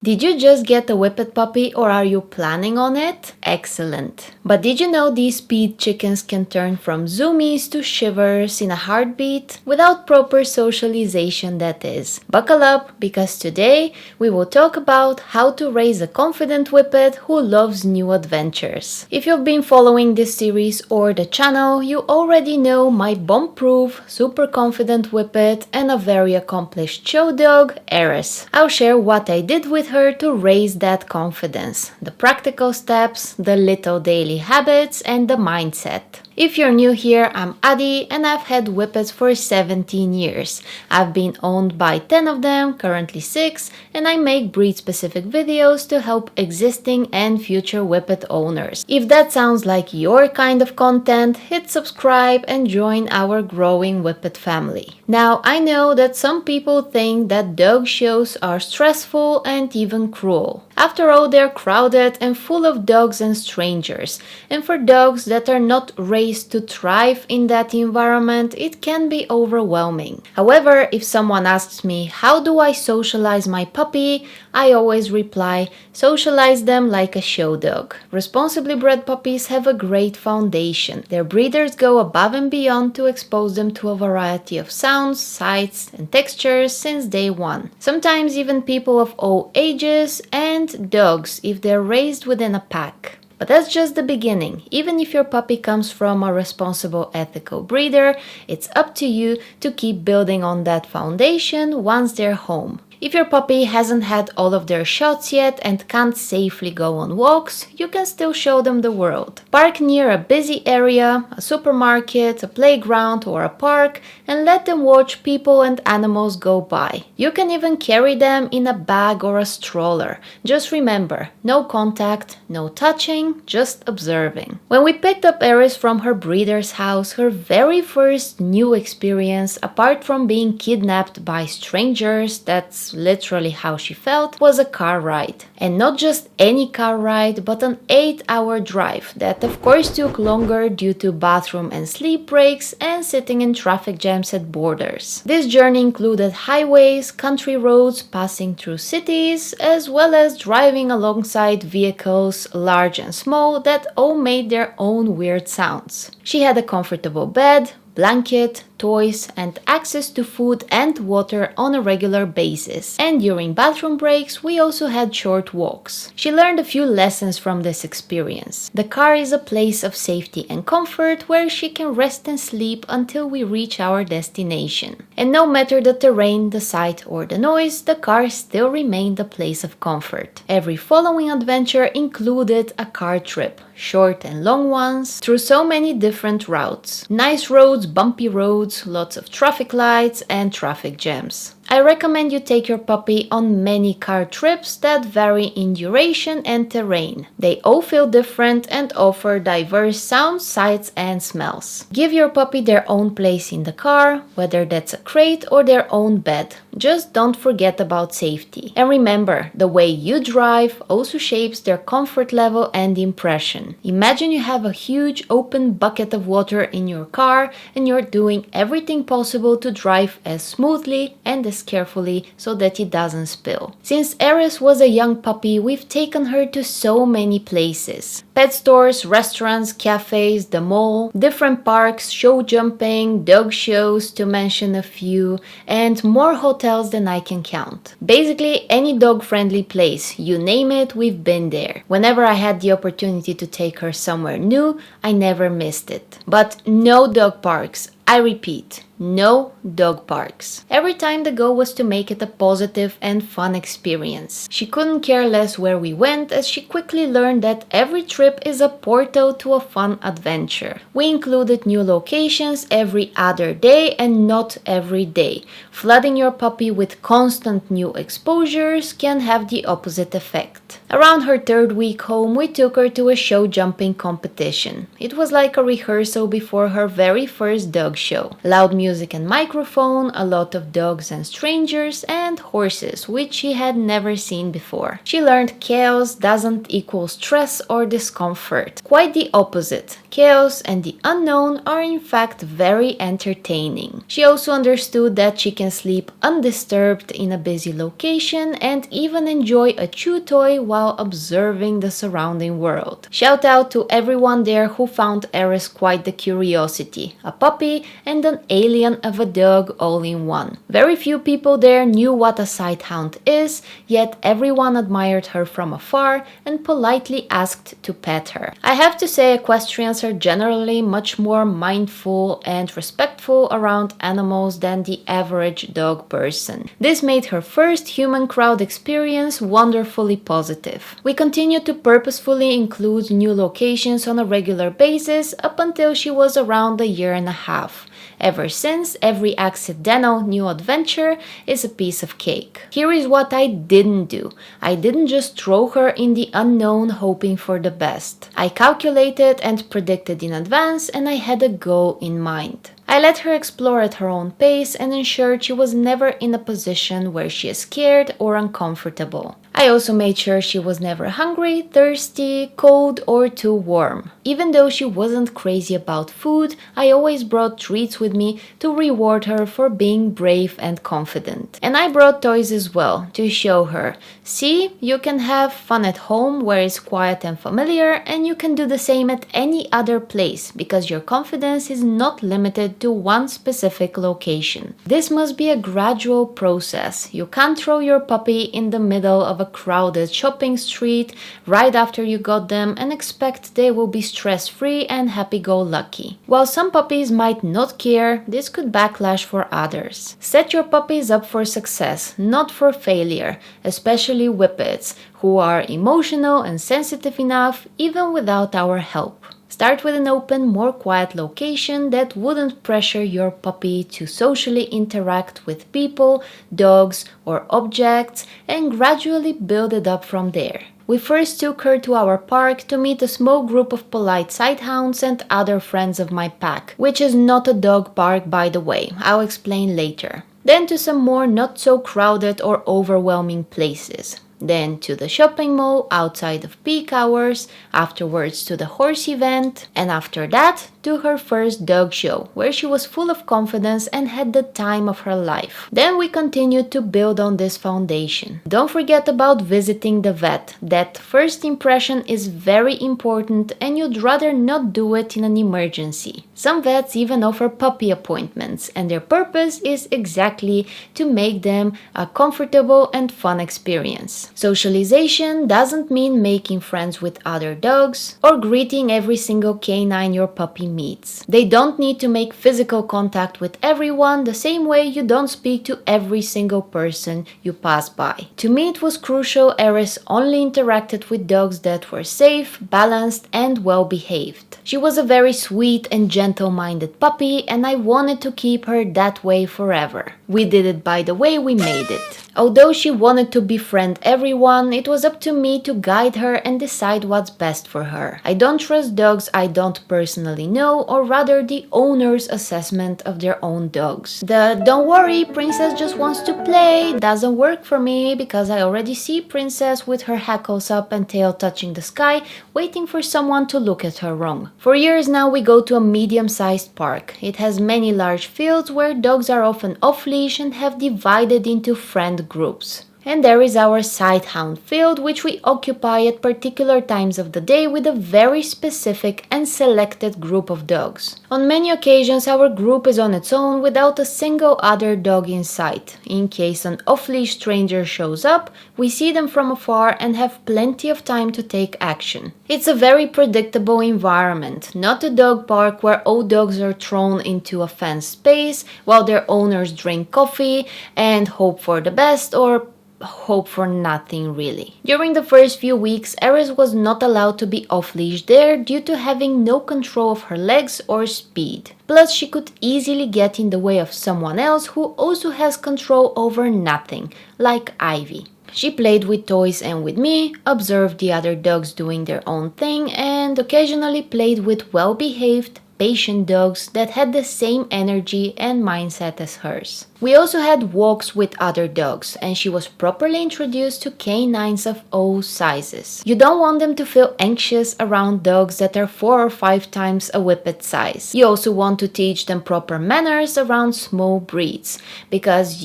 Did you just get a Whippet puppy or are you planning on it? Excellent. But did you know these speed chickens can turn from zoomies to shivers in a heartbeat? Without proper socialization, that is. Buckle up, because today we will talk about how to raise a confident Whippet who loves new adventures. If you've been following this series or the channel, you already know my bomb-proof, super confident Whippet and a very accomplished show dog, Eris. I'll share what I did with her to raise that confidence, the practical steps, the little daily habits, and the mindset. If you're new here, I'm Addie and I've had Whippets for 17 years. I've been owned by 10 of them, currently 6, and I make breed-specific videos to help existing and future Whippet owners. If that sounds like your kind of content, hit subscribe and join our growing Whippet family. Now, I know that some people think that dog shows are stressful and even cruel. After all, they're crowded and full of dogs and strangers, and for dogs that are not raised to thrive in that environment, it can be overwhelming. However, if someone asks me, how do I socialize my puppy? I always reply, socialize them like a show dog. Responsibly bred puppies have a great foundation. Their breeders go above and beyond to expose them to a variety of sounds, sights, and textures since day one. Sometimes even people of all ages and dogs if they're raised within a pack. But that's just the beginning. Even if your puppy comes from a responsible, ethical breeder, it's up to you to keep building on that foundation once they're home. If your puppy hasn't had all of their shots yet and can't safely go on walks, you can still show them the world. Park near a busy area, a supermarket, a playground, or a park, and let them watch people and animals go by. You can even carry them in a bag or a stroller. Just remember, no contact, no touching, just observing. When we picked up Eris from her breeder's house, her very first new experience, apart from being kidnapped by strangers, that's literally how she felt, was a car ride. And not just any car ride, but an 8-hour drive that of course took longer due to bathroom and sleep breaks and sitting in traffic jams at borders. This journey included highways, country roads, passing through cities, as well as driving alongside vehicles, large and small, that all made their own weird sounds. She had a comfortable bed, blanket, toys, and access to food and water on a regular basis. And during bathroom breaks, we also had short walks. She learned a few lessons from this experience. The car is a place of safety and comfort where she can rest and sleep until we reach our destination. And no matter the terrain, the sight, or the noise, the car still remained a place of comfort. Every following adventure included a car trip, short and long ones, through so many different routes. Nice roads, bumpy roads, lots of traffic lights and traffic jams. I recommend you take your puppy on many car trips that vary in duration and terrain. They all feel different and offer diverse sounds, sights, and smells. Give your puppy their own place in the car, whether that's a crate or their own bed. Just don't forget about safety. And remember, the way you drive also shapes their comfort level and impression. Imagine you have a huge open bucket of water in your car and you're doing everything possible to drive as smoothly and as carefully so that it doesn't spill. Since Eris was a young puppy, we've taken her to so many places. Pet stores, restaurants, cafes, the mall, different parks, show jumping, dog shows, to mention a few, and more hotels than I can count. Basically, any dog-friendly place, you name it, we've been there. Whenever I had the opportunity to take her somewhere new, I never missed it. But no dog parks. I repeat, no dog parks. Every time the goal was to make it a positive and fun experience. She couldn't care less where we went, as she quickly learned that every trip is a portal to a fun adventure. We included new locations every other day and not every day. Flooding your puppy with constant new exposures can have the opposite effect. Around her 3rd week home, we took her to a show jumping competition. It was like a rehearsal before her very first dog show. Loud music and microphone, a lot of dogs and strangers, and horses, which she had never seen before. She learned chaos doesn't equal stress or discomfort. discomfort. Quite the opposite. Chaos and the unknown are in fact very entertaining. She also understood that she can sleep undisturbed in a busy location and even enjoy a chew toy while observing the surrounding world. Shout out to everyone there who found Eris quite the curiosity, a puppy and an alien of a dog all in one. Very few people there knew what a sighthound is, yet everyone admired her from afar and politely asked to pet her. I have to say, equestrians are generally much more mindful and respectful around animals than the average dog person. This made her first human crowd experience wonderfully positive. We continued to purposefully include new locations on a regular basis up until she was around a year and a half. Ever since, every accidental new adventure is a piece of cake. Here is what I didn't do. I didn't just throw her in the unknown hoping for the best. I calculated and predicted in advance, and I had a goal in mind. I let her explore at her own pace and ensured she was never in a position where she is scared or uncomfortable. I also made sure she was never hungry, thirsty, cold, or too warm. Even though she wasn't crazy about food, I always brought treats with me to reward her for being brave and confident. And I brought toys as well to show her, see, you can have fun at home where it's quiet and familiar, and you can do the same at any other place because your confidence is not limited to one specific location. This must be a gradual process. You can't throw your puppy in the middle of a crowded shopping street right after you got them and expect they will be stress-free and happy-go-lucky. While some puppies might not care, this could backlash for others. Set your puppies up for success, not for failure, especially whippets, who are emotional and sensitive enough even without our help. Start with an open, more quiet location that wouldn't pressure your puppy to socially interact with people, dogs, or objects, and gradually build it up from there. We first took her to our park to meet a small group of polite sighthounds and other friends of my pack, which is not a dog park by the way, I'll explain later. Then to some more not so crowded or overwhelming places. Then to the shopping mall outside of peak hours, afterwards to the horse event, and after that to her first dog show, where she was full of confidence and had the time of her life. Then we continued to build on this foundation. Don't forget about visiting the vet. That first impression is very important and you'd rather not do it in an emergency. Some vets even offer puppy appointments, and their purpose is exactly to make them a comfortable and fun experience. Socialization doesn't mean making friends with other dogs or greeting every single canine your puppy meets. They don't need to make physical contact with everyone the same way you don't speak to every single person you pass by. To me, it was crucial Eris only interacted with dogs that were safe, balanced, and well behaved. She was a very sweet and gentle-minded puppy, and I wanted to keep her that way forever. We did it by the way we made it. Although she wanted to befriend everyone, it was up to me to guide her and decide what's best for her. I don't trust dogs I don't personally know, or rather the owner's assessment of their own dogs. The "don't worry, Princess just wants to play" doesn't work for me because I already see Princess with her hackles up and tail touching the sky, waiting for someone to look at her wrong. For years now we go to a medium-sized park. It has many large fields where dogs are often off-leash and have divided into friend groups. And there is our sighthound field, which we occupy at particular times of the day with a very specific and selected group of dogs. On many occasions our group is on its own without a single other dog in sight. In case an off-leash stranger shows up, we see them from afar and have plenty of time to take action. It's a very predictable environment, not a dog park where all dogs are thrown into a fenced space while their owners drink coffee and hope for the best, or hope for nothing really. During the first few weeks, Eris was not allowed to be off-leash there due to having no control of her legs or speed. Plus, she could easily get in the way of someone else who also has control over nothing, like Ivy. She played with toys and with me, observed the other dogs doing their own thing, and occasionally played with well-behaved, patient dogs that had the same energy and mindset as hers. We also had walks with other dogs, and she was properly introduced to canines of all sizes. You don't want them to feel anxious around dogs that are 4 or 5 times a whippet size. You also want to teach them proper manners around small breeds, because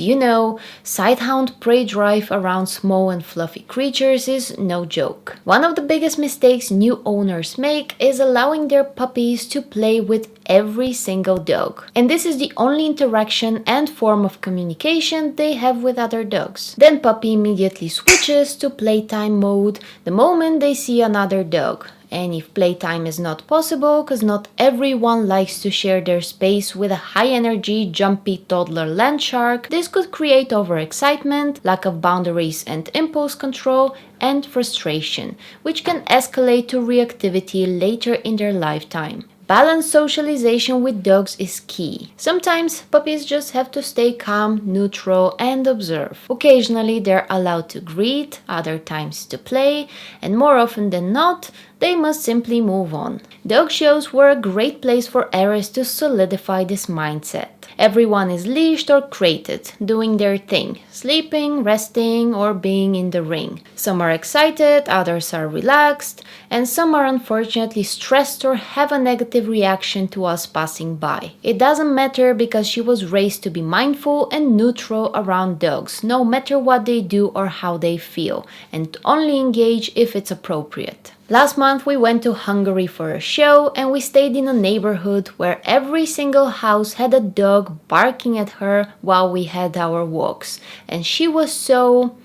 sighthound prey drive around small and fluffy creatures is no joke. One of the biggest mistakes new owners make is allowing their puppies to play with every single dog. And this is the only interaction and form of communication they have with other dogs. Then puppy immediately switches to playtime mode the moment they see another dog. And if playtime is not possible, because not everyone likes to share their space with a high-energy, jumpy toddler land shark, this could create overexcitement, lack of boundaries and impulse control, and frustration, which can escalate to reactivity later in their lifetime. Balanced socialization with dogs is key. Sometimes puppies just have to stay calm, neutral, and observe. Occasionally they're allowed to greet, other times to play, and more often than not, they must simply move on. Dog shows were a great place for Aries to solidify this mindset. Everyone is leashed or crated, doing their thing, sleeping, resting, or being in the ring. Some are excited, others are relaxed, and some are unfortunately stressed or have a negative reaction to us passing by. It doesn't matter because she was raised to be mindful and neutral around dogs, no matter what they do or how they feel, and only engage if it's appropriate. Last month we went to Hungary for a show and we stayed in a neighborhood where every single house had a dog barking at her while we had our walks, and she was so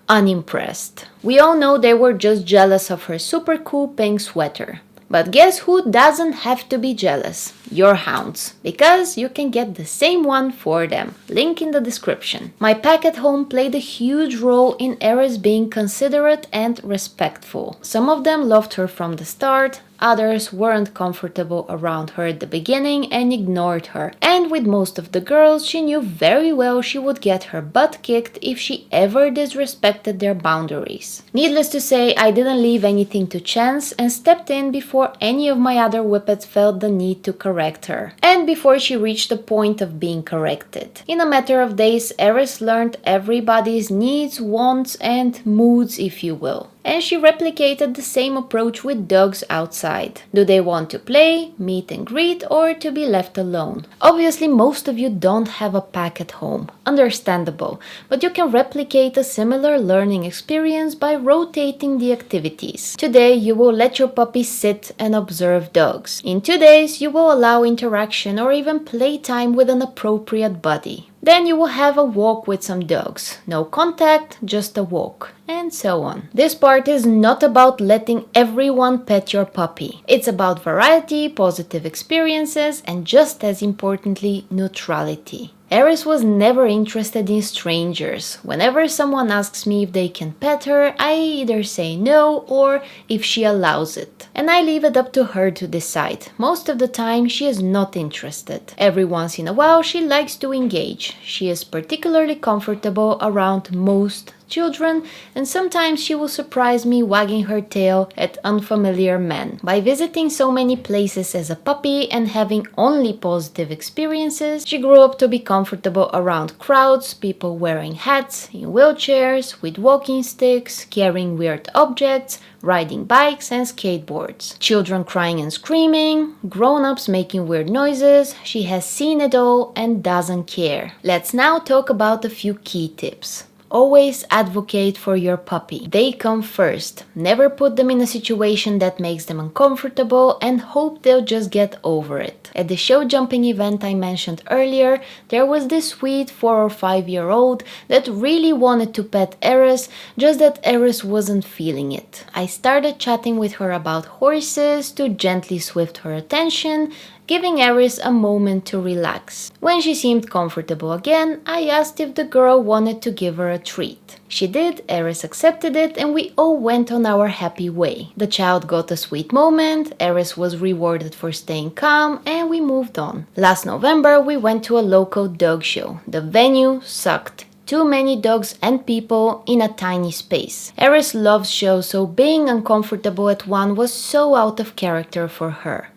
unimpressed. We all know they were just jealous of her super cool pink sweater. But guess who doesn't have to be jealous? Your hounds, because you can get the same one for them. Link in the description. My pack at home played a huge role in Aries being considerate and respectful. Some of them loved her from the start, others weren't comfortable around her at the beginning and ignored her. And with most of the girls, she knew very well she would get her butt kicked if she ever disrespected their boundaries. Needless to say, I didn't leave anything to chance and stepped in before any of my other whippets felt the need to correct her, and before she reached the point of being corrected. In a matter of days, Aries learned everybody's needs, wants, and moods, if you will. And she replicated the same approach with dogs outside. Do they want to play, meet and greet, or to be left alone? Obviously, most of you don't have a pack at home. Understandable. But you can replicate a similar learning experience by rotating the activities. Today, you will let your puppy sit and observe dogs. In 2 days, you will allow interaction or even playtime with an appropriate buddy. Then you will have a walk with some dogs. No contact, just a walk. And so on. This part is not about letting everyone pet your puppy. It's about variety, positive experiences, and just as importantly, neutrality. Aries was never interested in strangers. Whenever someone asks me if they can pet her, I either say no or if she allows it. And I leave it up to her to decide. Most of the time, she is not interested. Every once in a while, she likes to engage. She is particularly comfortable around most children, and sometimes she will surprise me wagging her tail at unfamiliar men. By visiting so many places as a puppy and having only positive experiences, she grew up to be comfortable around crowds, people wearing hats, in wheelchairs, with walking sticks, carrying weird objects, riding bikes and skateboards. Children crying and screaming, grown-ups making weird noises. She has seen it all and doesn't care. Let's now talk about a few key tips. Always advocate for your puppy. They come first. Never put them in a situation that makes them uncomfortable and hope they'll just get over it. At the show jumping event I mentioned earlier, there was this sweet 4 or 5-year-old that really wanted to pet Aries, just that Aries wasn't feeling it. I started chatting with her about horses to gently shift her attention, giving Aries a moment to relax. When she seemed comfortable again, I asked if the girl wanted to give her a treat. She did, Aries accepted it, and we all went on our happy way. The child got a sweet moment, Aries was rewarded for staying calm, and we moved on. Last November, we went to a local dog show. The venue sucked. Too many dogs and people in a tiny space. Aries loves shows, so being uncomfortable at one was so out of character for her.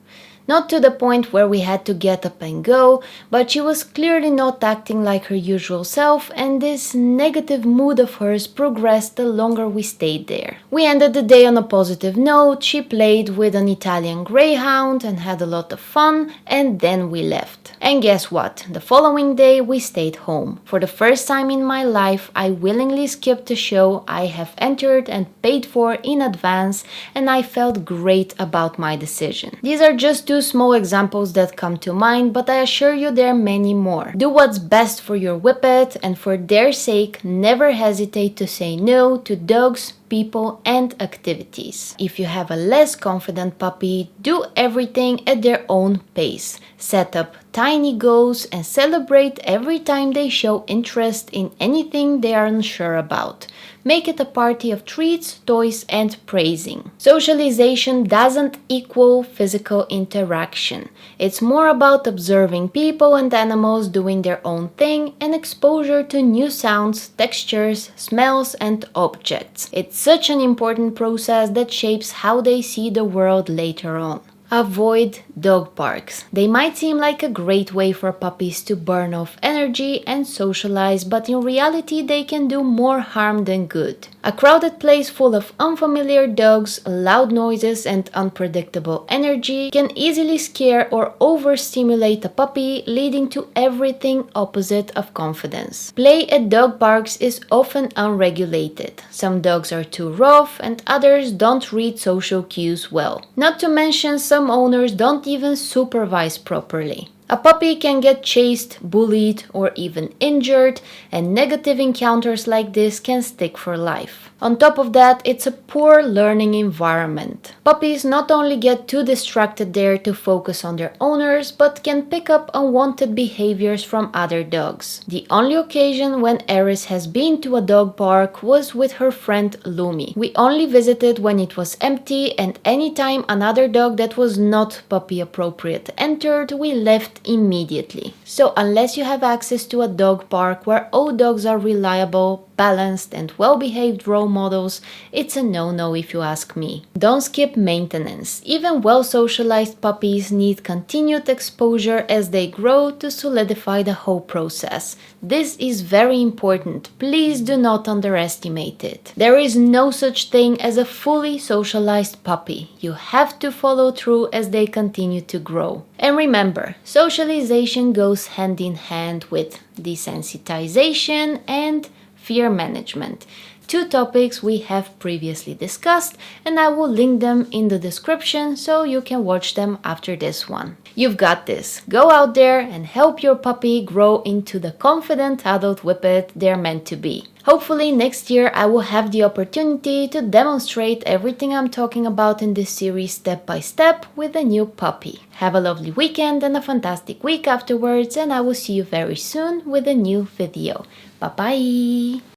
Not to the point where we had to get up and go, but she was clearly not acting like her usual self, and this negative mood of hers progressed the longer we stayed there. We ended the day on a positive note. She played with an Italian greyhound and had a lot of fun, and then we left. And guess what? The following day we stayed home. For the first time in my life, I willingly skipped a show I have entered and paid for in advance, and I felt great about my decision. These are just two small examples that come to mind, but I assure you there are many more. Do what's best for your whippet, and for their sake, never hesitate to say no to dogs, people, and activities. If you have a less confident puppy, do everything at their own pace. Set up tiny goals and celebrate every time they show interest in anything they are unsure about. Make it a party of treats, toys, and praising. Socialization doesn't equal physical interaction. It's more about observing people and animals doing their own thing and exposure to new sounds, textures, smells, and objects. It's such an important process that shapes how they see the world later on. Avoid dog parks. They might seem like a great way for puppies to burn off energy and socialize, but in reality they can do more harm than good. A crowded place full of unfamiliar dogs, loud noises, and unpredictable energy can easily scare or overstimulate a puppy, leading to everything opposite of confidence. Play at dog parks is often unregulated. Some dogs are too rough and others don't read social cues well. Not to mention some owners don't even supervise properly. A puppy can get chased, bullied, or even injured, and negative encounters like this can stick for life. On top of that, it's a poor learning environment. Puppies not only get too distracted there to focus on their owners, but can pick up unwanted behaviors from other dogs. The only occasion when Eris has been to a dog park was with her friend Lumi. We only visited when it was empty, and anytime another dog that was not puppy appropriate entered, we left immediately. So unless you have access to a dog park where all dogs are reliable, balanced, and well-behaved role models, it's a no-no if you ask me. Don't skip maintenance. Even well-socialized puppies need continued exposure as they grow to solidify the whole process. This is very important. Please do not underestimate it. There is no such thing as a fully socialized puppy. You have to follow through as they continue to grow. And remember, socialization goes hand in hand with desensitization and fear management. Two topics we have previously discussed, and I will link them in the description so you can watch them after this one. You've got this. Go out there and help your puppy grow into the confident adult whippet they're meant to be. Hopefully next year I will have the opportunity to demonstrate everything I'm talking about in this series step by step with a new puppy. Have a lovely weekend and a fantastic week afterwards, and I will see you very soon with a new video. Bye bye!